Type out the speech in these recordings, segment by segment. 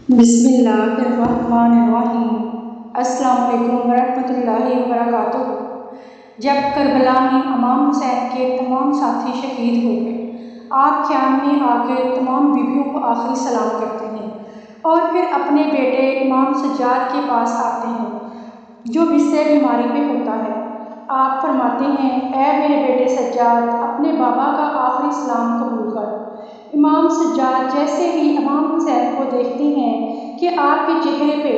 بسم اللہ الرحمن الرحیم۔ السلام علیکم ورحمۃ اللہ وبرکاتہ۔ جب کربلا میں امام حسین کے تمام ساتھی شہید ہو گئے، آپ خیام میں آ کے تمام بیویوں کو آخری سلام کرتے ہیں اور پھر اپنے بیٹے امام سجاد کے پاس آتے ہیں جو بستر بیماری پہ ہوتا ہے۔ آپ فرماتے ہیں، اے میرے بیٹے سجاد، اپنے بابا کا آخری سلام قبول کر۔ امام سجاد جیسے ہی امام حسین کو دیکھتے ہیں کہ آپ کے چہرے پہ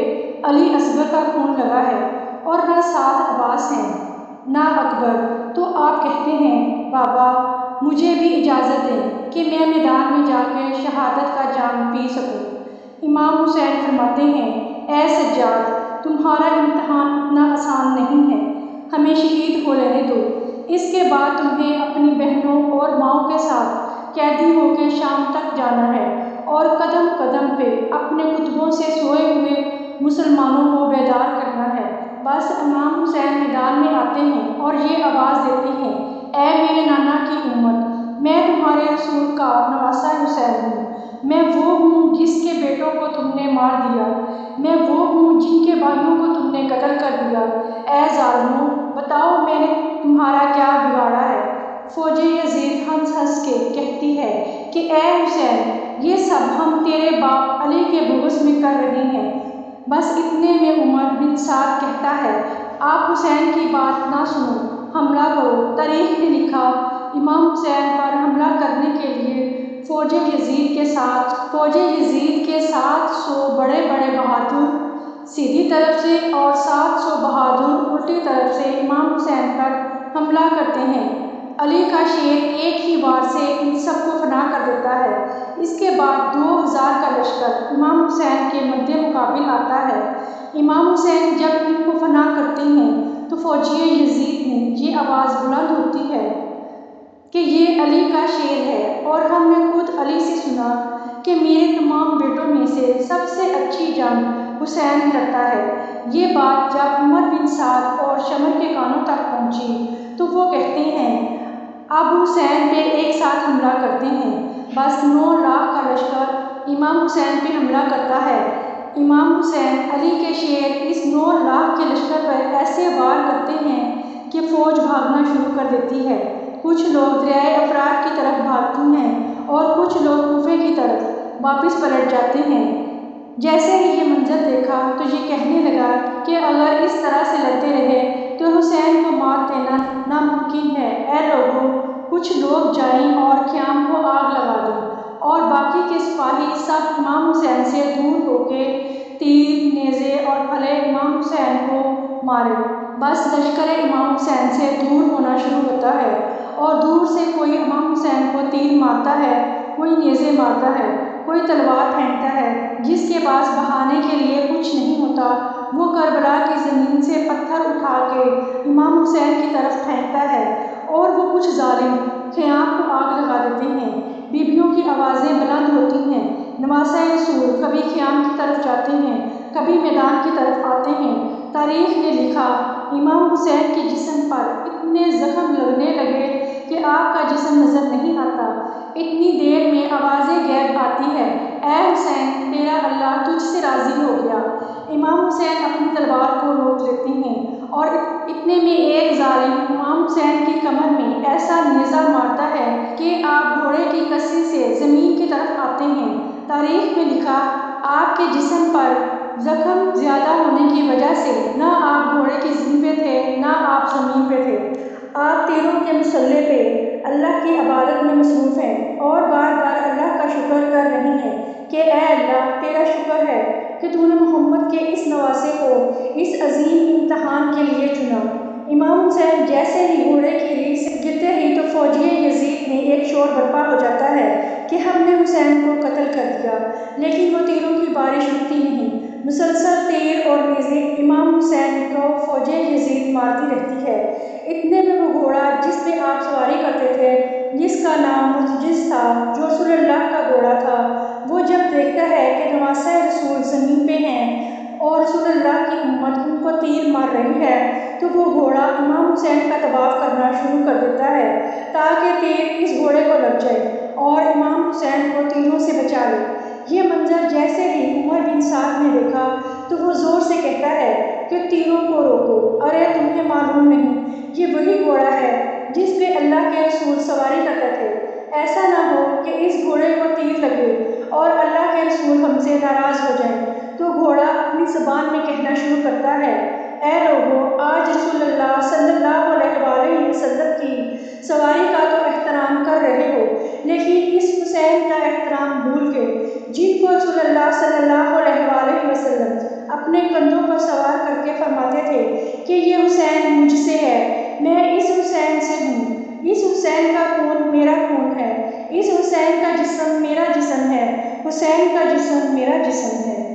علی اصغر کا خون لگا ہے اور نہ ساتھ عباس ہیں نہ اکبر، تو آپ کہتے ہیں، بابا مجھے بھی اجازت دیں کہ میں میدان میں جا کے شہادت کا جام پی سکوں۔ امام حسین فرماتے ہیں، اے سجاد، تمہارا امتحان اتنا آسان نہیں ہے، ہمیں شہید ہو لینے دو۔ اس کے بعد تمہیں اپنی بہنوں اور ماؤں کے ساتھ قیدی ہو کے شام تک جانا ہے اور قدم قدم پہ اپنے کتبوں سے سوئے ہوئے مسلمانوں کو بیدار کرنا ہے۔ بس امام حسین میدان میں آتے ہیں اور یہ آواز دیتے ہیں، اے میرے نانا کی امت، میں تمہارے رسول کا نواسہ حسین ہوں۔ میں وہ ہوں جس کے بیٹوں کو تم نے مار دیا، میں وہ ہوں جن کے بھائیوں کو تم نے قتل کر دیا۔ اے ظالموں، بتاؤ میں نے تمہارا کیا بگاڑا ہے؟ فوج یزید ہنس ہنس کے کہتی ہے کہ اے حسین، یہ سب ہم تیرے باپ علی کے بغض میں کر رہے ہیں۔ بس اتنے میں عمر بن سعد کہتا ہے، آپ حسین کی بات نہ سنو، حملہ کرو۔ تاریخ نے لکھا، امام حسین پر حملہ کرنے کے لیے فوج یزید کے 700 بڑے بڑے بہادر سیدھی طرف سے اور 700 بہادر الٹی طرف سے امام حسین پر حملہ کرتے ہیں۔ علی کا شیر ایک ہی وار سے ان سب کو فنا کر دیتا ہے۔ اس کے بعد 2000 کا لشکر امام حسین کے مد مقابل آتا ہے۔ امام حسین جب ان کو فنا کرتے ہیں تو فوجی یزید میں یہ آواز بلند ہوتی ہے کہ یہ علی کا شیر ہے، اور ہم نے خود علی سے سنا کہ میرے تمام بیٹوں میں سے سب سے اچھی جنگ حسین لڑتا ہے۔ یہ بات جب عمر بن سعد اور شمر کے کانوں تک پہنچی تو وہ کہتے ہیں، اب حسین پہ ایک ساتھ حملہ کرتے ہیں۔ بس 9 لاکھ کا لشکر امام حسین پہ حملہ کرتا ہے۔ امام حسین علی کے شیر اس 9 لاکھ کے لشکر پر ایسے وار کرتے ہیں کہ فوج بھاگنا شروع کر دیتی ہے۔ کچھ لوگ دریائے افرات کی طرف بھاگتی ہیں اور کچھ لوگ کوفے کی طرف واپس پلٹ جاتے ہیں۔ جیسے ہی یہ منظر دیکھا تو یہ کہنے لگا کہ اگر اس طرح سے لڑتے رہے تو حسین کو مات دینا ناممکن ہے۔ اے لوگوں، کچھ لوگ جائیں اور خیام کو آگ لگا دیں اور باقی کے سپاہی سب امام حسین سے دور ہو کے تیر، نیزے اور پھلے امام حسین کو مارے۔ بس لشکر امام حسین سے دور ہونا شروع ہوتا ہے اور دور سے کوئی امام حسین کو تیر مارتا ہے، کوئی نیزے مارتا ہے، کوئی تلوار پھینکتا ہے۔ جس کے پاس بہانے کے لیے کچھ نہیں ہوتا وہ کربلا کی زمین سے پتھر اٹھا کے امام حسین کی طرف پھینکتا ہے، اور وہ کچھ ظالم خیام کو آگ لگا دیتے ہیں۔ بیویوں کی آوازیں بلند ہوتی ہیں، نواسہ رسول کبھی خیام کی طرف جاتے ہیں، کبھی میدان کی طرف آتے ہیں۔ تاریخ نے لکھا، امام حسین کے جسم پر اتنے زخم لگنے لگے کہ آپ کا جسم نظر نہیں آتا۔ اتنی دیر میں آواز غیب آتی ہے، اے حسین، تیرا اللہ تجھ سے راضی ہو گیا۔ امام حسین اپنی تلوار کو روک لیتے ہیں اور اتنے میں ایک ظالم امام حسین کی کمر میں ایسا نیزہ مارتا ہے کہ آپ گھوڑے کی کسی سے زمین کی طرف آتے ہیں۔ تاریخ میں لکھا، آپ کے جسم پر زخم زیادہ ہونے کی وجہ سے نہ آپ گھوڑے کی ذمہ پہ تھے نہ آپ زمین پہ تھے۔ آپ تیروں کے مسلح پہ اللہ کی عبادت میں مصروف ہیں اور بار بار اللہ کا شکر کر رہی ہیں کہ اے اللہ، تیرا شکر ہے کہ تو نے محمد کے اس نواسے کو اس عظیم امتحان کے لیے چنا۔ امام حسین جیسے ہی گھوڑے کی ریڑھ سے گرتے ہی تو فوجی یزید میں ایک شور برپا ہو جاتا ہے کہ ہم نے حسین کو قتل کر دیا، لیکن وہ تیروں کی بارش رکتی نہیں۔ مسلسل تیر اور نیزے امام حسین کو فوج یزید مارتی رہتی ہے۔ اتنے میں وہ گھوڑا جس پہ آپ سواری کرتے تھے، جس کا نام مرتجز تھا، جو رسول اللہ کا گھوڑا تھا، وہ جب دیکھتا ہے کہ نواسہ رسول زمین پہ ہیں اور رسول اللہ کی امت ان کو تیر مار رہی ہے، تو وہ گھوڑا امام حسین کا طواف کرنا شروع کر دیتا ہے تاکہ تیر اس گھوڑے کو لگ جائے اور امام حسین کو تیروں سے بچا لے۔ یہ منظر جیسے ہی عمر بن کہ تیروں کو روکو۔ ارے تمہیں معلوم نہیں یہ وہی گھوڑا ہے جس پہ اللہ کے رسول سواری کرتے تھے۔ ایسا نہ ہو کہ اس گھوڑے کو تیر لگے اور اللہ کے رسول ہم سے ناراض ہو جائیں۔ تو گھوڑا اپنی زبان میں کہنا شروع کرتا ہے، اے لوگو، آج رسول اللہ صلی اللہ علیہ وسلم کی سواری کا تو احترام کر رہے ہو، لیکن اس حسین کا احترام بھول گئے جن کو رسول اللہ صلی اللہ علیہ وسلم اپنے کندھوں پر سوار کر کے فرماتے تھے کہ یہ حسین مجھ سے ہے، میں اس حسین سے ہوں، اس حسین کا خون میرا خون ہے، اس حسین کا جسم میرا جسم ہے، حسین کا جسم میرا جسم ہے۔